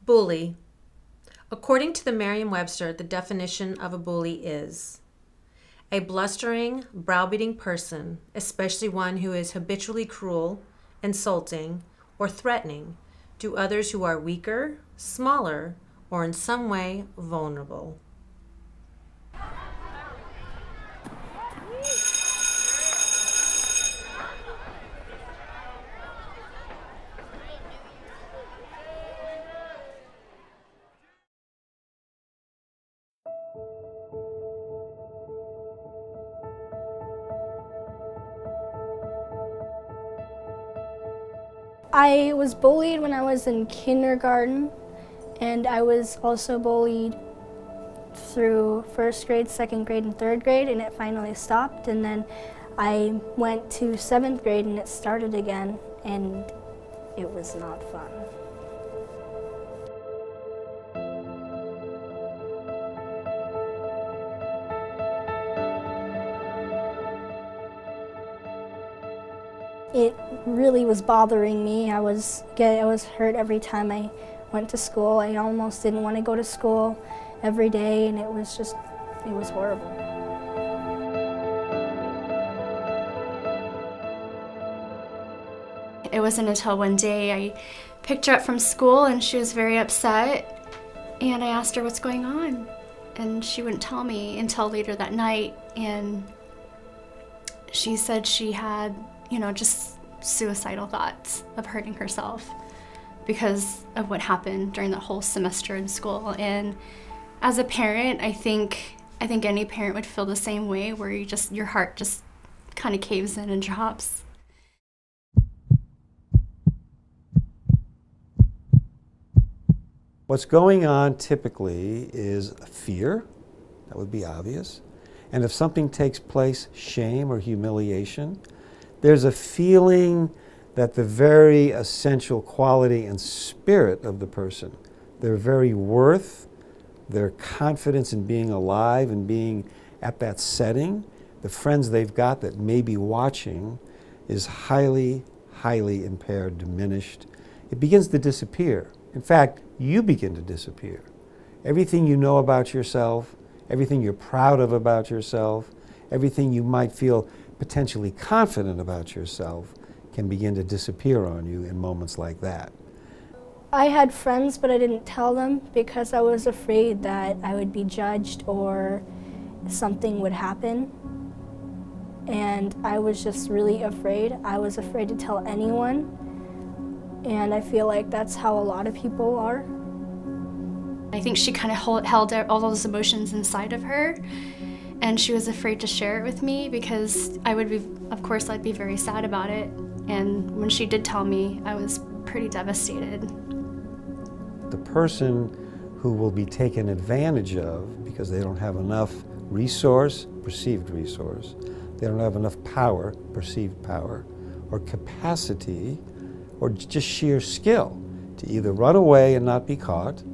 Bully. According to the Merriam-Webster, the definition of a bully is a blustering, browbeating person, especially one who is habitually cruel, insulting, or threatening to others who are weaker, smaller, or in some way vulnerable. I was bullied when I was in kindergarten, and I was also bullied through first grade, second grade, and third grade, and it finally stopped. And then I went to seventh grade and it started again, and it was not fun. It really was bothering me. I was hurt every time I went to school. I almost didn't want to go to school every day, and it was horrible. It wasn't until one day I picked her up from school and she was very upset, and I asked her what's going on, and she wouldn't tell me until later that night. And she said she had, just suicidal thoughts of hurting herself because of what happened during the whole semester in school. And as a parent, I think any parent would feel the same way, where your heart just kind of caves in and drops. What's going on typically is fear. That would be obvious. And if something takes place, shame or humiliation, there's a feeling that the very essential quality and spirit of the person, their very worth, their confidence in being alive and being at that setting, the friends they've got that may be watching, is highly, highly impaired, diminished. It begins to disappear. In fact, you begin to disappear. Everything you know about yourself, everything you're proud of about yourself, everything you might feel potentially confident about yourself can begin to disappear on you in moments like that. I had friends, but I didn't tell them because I was afraid that I would be judged or something would happen. And I was just really afraid. I was afraid to tell anyone. And I feel like that's how a lot of people are. I think she kind of held all those emotions inside of her, and she was afraid to share it with me because I'd be very sad about it. And when she did tell me, I was pretty devastated. The person who will be taken advantage of because they don't have enough resource, perceived resource, they don't have enough power, perceived power, or capacity, or just sheer skill to either run away and not be caught,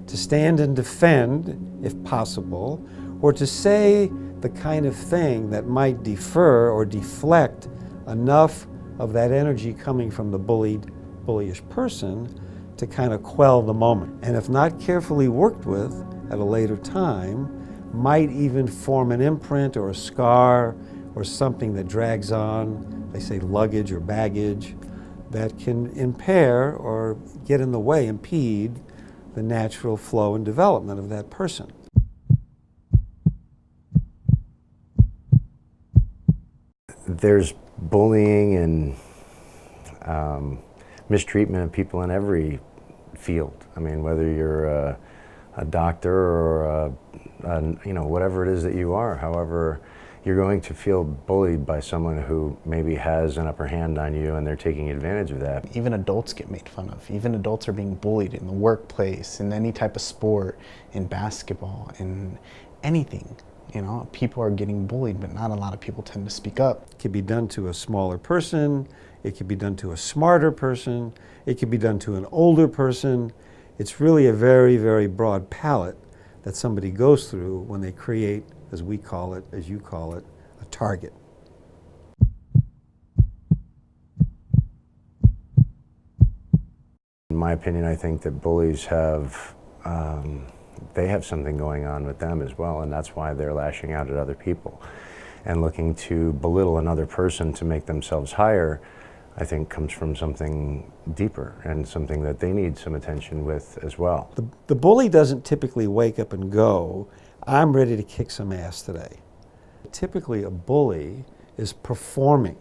to stand and defend, if possible, or to say the kind of thing that might defer or deflect enough of that energy coming from the bullyish person to kind of quell the moment. And if not carefully worked with at a later time, might even form an imprint or a scar or something that drags on, they say luggage or baggage, that can impair or get in the way, impede the natural flow and development of that person. There's bullying and mistreatment of people in every field. I mean, whether you're a doctor or whatever it is that you are. However, you're going to feel bullied by someone who maybe has an upper hand on you, and they're taking advantage of that. Even adults get made fun of. Even adults are being bullied in the workplace, in any type of sport, in basketball, in anything. People are getting bullied, but not a lot of people tend to speak up. It can be done to a smaller person, it can be done to a smarter person, it can be done to an older person. It's really a very, very broad palette that somebody goes through when they create, as we call it, as you call it, a target. my opinion, I think that bullies have, they have something going on with them as well, and that's why they're lashing out at other people and looking to belittle another person to make themselves higher. I think comes from something deeper and something that they need some attention with as well. The bully doesn't typically wake up and go, I'm ready to kick some ass today. Typically a bully is performing,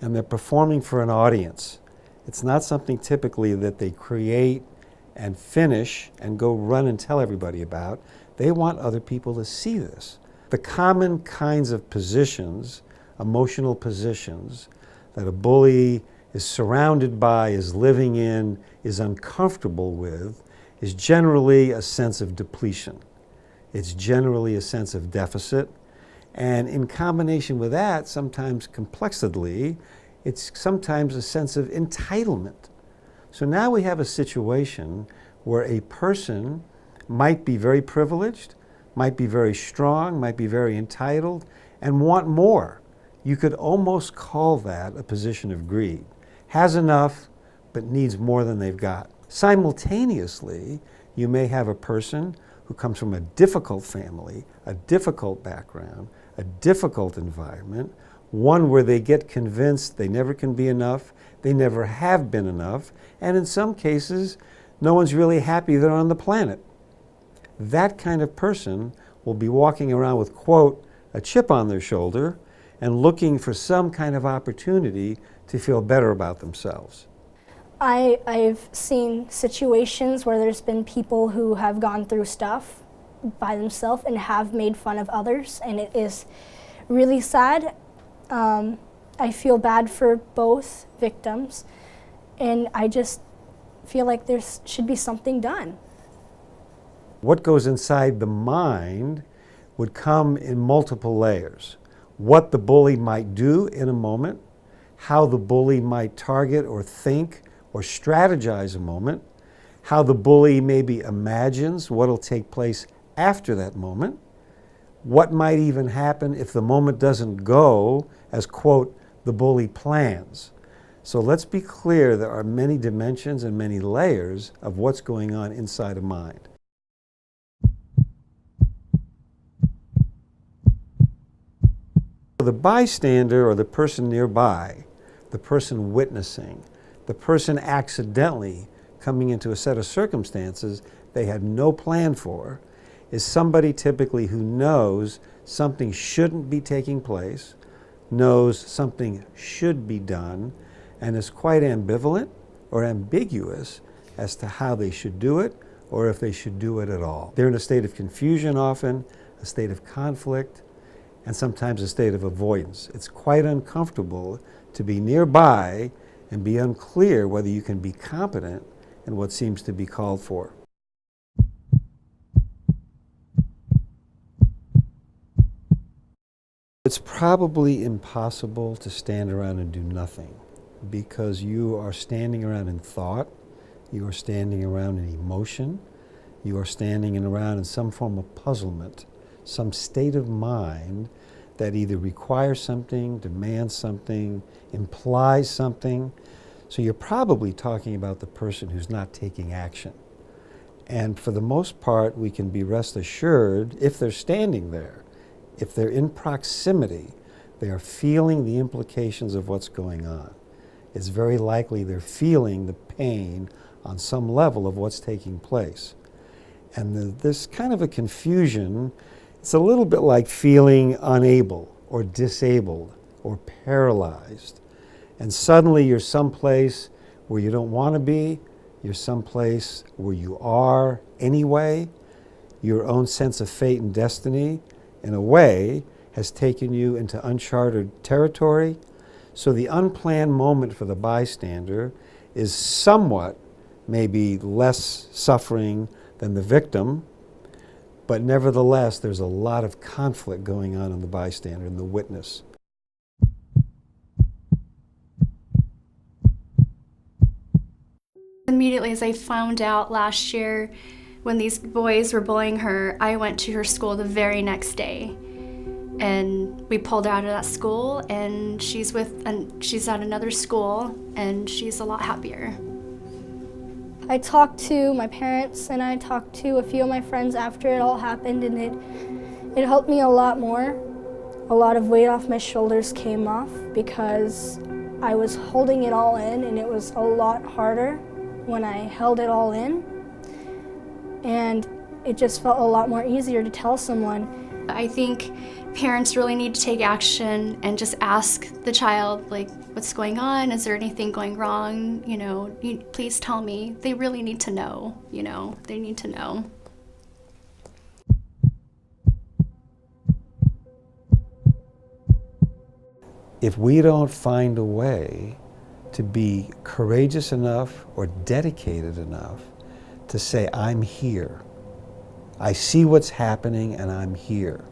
and they're performing for an audience. It's not something typically that they create and finish and go run and tell everybody about. They want other people to see this. The common kinds of positions, emotional positions, that a bully is surrounded by, is living in, is uncomfortable with, is generally a sense of depletion. It's generally a sense of deficit. And in combination with that, sometimes complexly, it's sometimes a sense of entitlement. So now we have a situation where a person might be very privileged, might be very strong, might be very entitled, and want more. You could almost call that a position of greed. Has enough, but needs more than they've got. Simultaneously, you may have a person who comes from a difficult family, a difficult background, a difficult environment, one where they get convinced they never can be enough, they never have been enough, and in some cases, no one's really happy they're on the planet. That kind of person will be walking around with, quote, a chip on their shoulder and looking for some kind of opportunity to feel better about themselves. I've seen situations where there's been people who have gone through stuff by themselves and have made fun of others, and it is really sad. I feel bad for both victims, and I just feel like there should be something done. What goes inside the mind would come in multiple layers. What the bully might do in a moment, how the bully might target or think or strategize a moment, how the bully maybe imagines what will take place after that moment, what might even happen if the moment doesn't go as, quote, the bully plans. So let's be clear, there are many dimensions and many layers of what's going on inside a mind. The bystander, or the person nearby, the person witnessing, the person accidentally coming into a set of circumstances they had no plan for, is somebody typically who knows something shouldn't be taking place, knows something should be done, and is quite ambivalent or ambiguous as to how they should do it or if they should do it at all. They're in a state of confusion often, a state of conflict, and sometimes a state of avoidance. It's quite uncomfortable to be nearby and be unclear whether you can be competent in what seems to be called for. It's probably impossible to stand around and do nothing, because you are standing around in thought, you are standing around in emotion, you are standing around in some form of puzzlement, some state of mind that either requires something, demands something, implies something. So you're probably talking about the person who's not taking action. And for the most part, we can be rest assured, if they're standing there, if they're in proximity, they are feeling the implications of what's going on. It's very likely they're feeling the pain on some level of what's taking place. And this kind of a confusion, it's a little bit like feeling unable or disabled or paralyzed. And suddenly you're someplace where you don't want to be, you're someplace where you are anyway. Your own sense of fate and destiny, in a way, has taken you into uncharted territory. So the unplanned moment for the bystander is somewhat maybe less suffering than the victim, but nevertheless, there's a lot of conflict going on in the bystander and the witness. Immediately as I found out last year when these boys were bullying her, I went to her school the very next day. And we pulled her out of that school, and she's at another school, and she's a lot happier. I talked to my parents and I talked to a few of my friends after it all happened, and it helped me a lot more. A lot of weight off my shoulders came off because I was holding it all in, and it was a lot harder when I held it all in. And it just felt a lot more easier to tell someone. I think parents really need to take action and just ask the child, like, what's going on? Is there anything going wrong? Please tell me. They really need to know, they need to know. If we don't find a way to be courageous enough or dedicated enough to say, I'm here. I see what's happening and I'm here.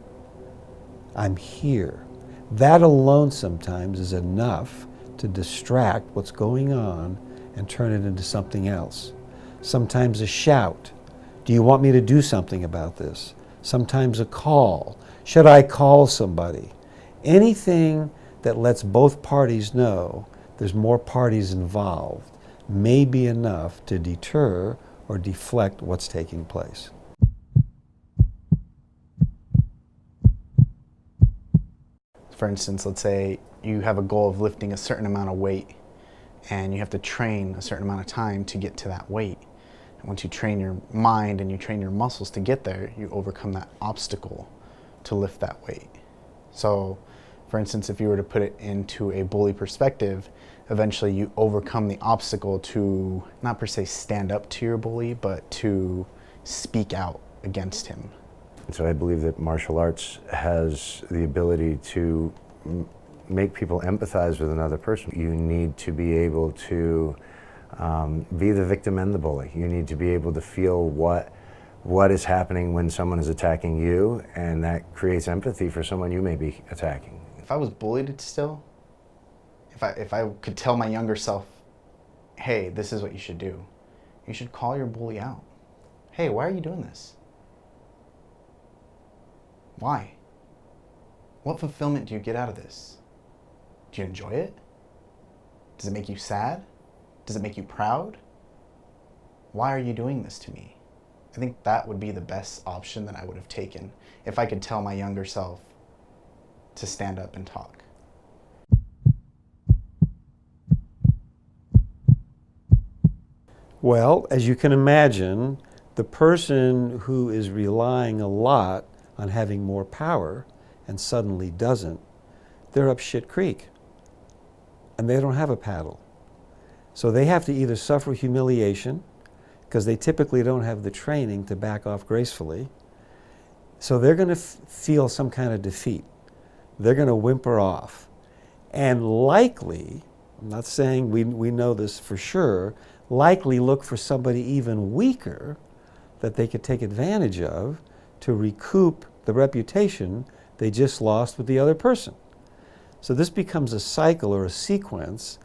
I'm here. That alone sometimes is enough to distract what's going on and turn it into something else. Sometimes a shout. Do you want me to do something about this? Sometimes a call. Should I call somebody? Anything that lets both parties know there's more parties involved may be enough to deter or deflect what's taking place. For instance, let's say you have a goal of lifting a certain amount of weight and you have to train a certain amount of time to get to that weight. And once you train your mind and you train your muscles to get there, you overcome that obstacle to lift that weight. So, for instance, if you were to put it into a bully perspective, eventually you overcome the obstacle to not per se stand up to your bully, but to speak out against him. So I believe that martial arts has the ability to make people empathize with another person. You need to be able to be the victim and the bully. You need to be able to feel what is happening when someone is attacking you, and that creates empathy for someone you may be attacking. If I was bullied still, if I could tell my younger self, hey, this is what you should do. You should call your bully out. Hey, why are you doing this? Why? What fulfillment do you get out of this? Do you enjoy it? Does it make you sad? Does it make you proud? Why are you doing this to me? I think that would be the best option that I would have taken if I could tell my younger self to stand up and talk. Well, as you can imagine, the person who is relying a lot on having more power and suddenly doesn't, they're up shit creek and they don't have a paddle. So they have to either suffer humiliation, because they typically don't have the training to back off gracefully. So they're going to feel some kind of defeat. They're going to whimper off. And likely, I'm not saying we know this for sure, likely look for somebody even weaker that they could take advantage of to recoup the reputation they just lost with the other person. So this becomes a cycle or a sequence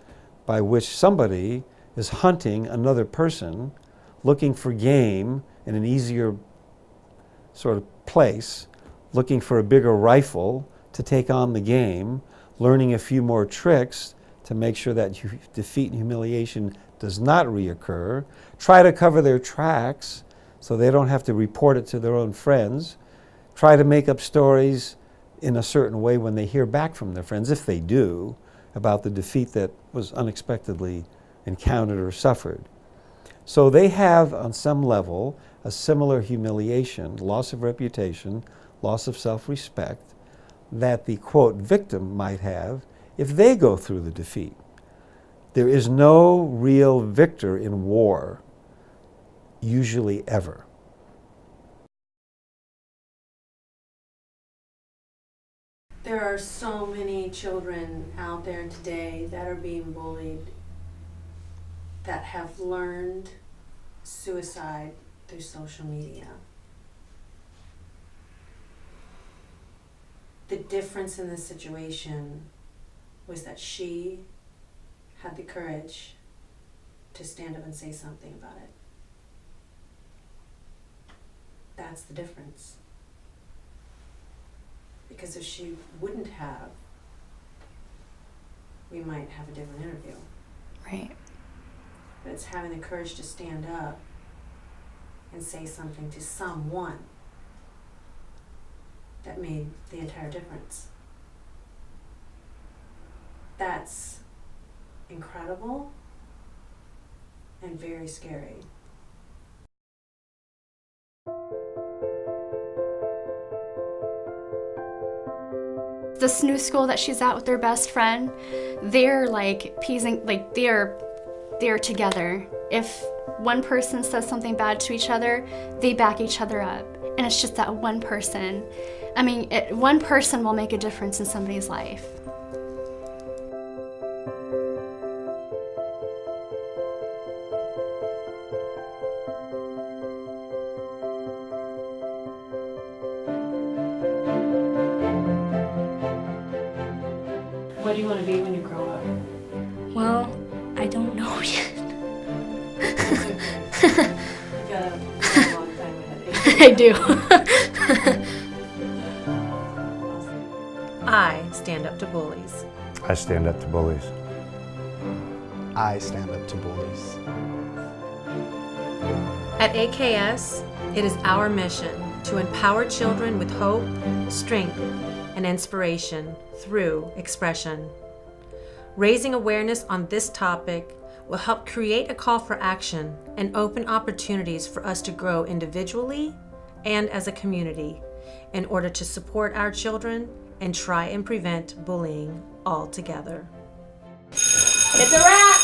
by which somebody is hunting another person, looking for game in an easier sort of place, looking for a bigger rifle to take on the game, learning a few more tricks to make sure that defeat and humiliation does not reoccur, try to cover their tracks so they don't have to report it to their own friends, try to make up stories in a certain way when they hear back from their friends, if they do, about the defeat that was unexpectedly encountered or suffered. So they have, on some level, a similar humiliation, loss of reputation, loss of self-respect, that the, quote, victim might have if they go through the defeat. There is no real victor in war, usually ever. There are so many children out there today that are being bullied that have learned suicide through social media. The difference in this situation was that she had the courage to stand up and say something about it. That's the difference. Because if she wouldn't have, we might have a different interview. Right. but it's having the courage to stand up and say something to someone that made the entire difference. That's incredible and very scary. This new school that she's at with their best friend, they're like they're together. If one person says something bad to each other, they back each other up. And it's just that one person. I mean, one person will make a difference in somebody's life. What do you want to be when you grow up? Well, I don't know yet. You got a long time ahead of you. I do. I stand up to bullies. I stand up to bullies. I stand up to bullies. At AKS, it is our mission to empower children with hope, strength, and inspiration through expression. Raising awareness on this topic will help create a call for action and open opportunities for us to grow individually and as a community in order to support our children and try and prevent bullying altogether. It's a wrap!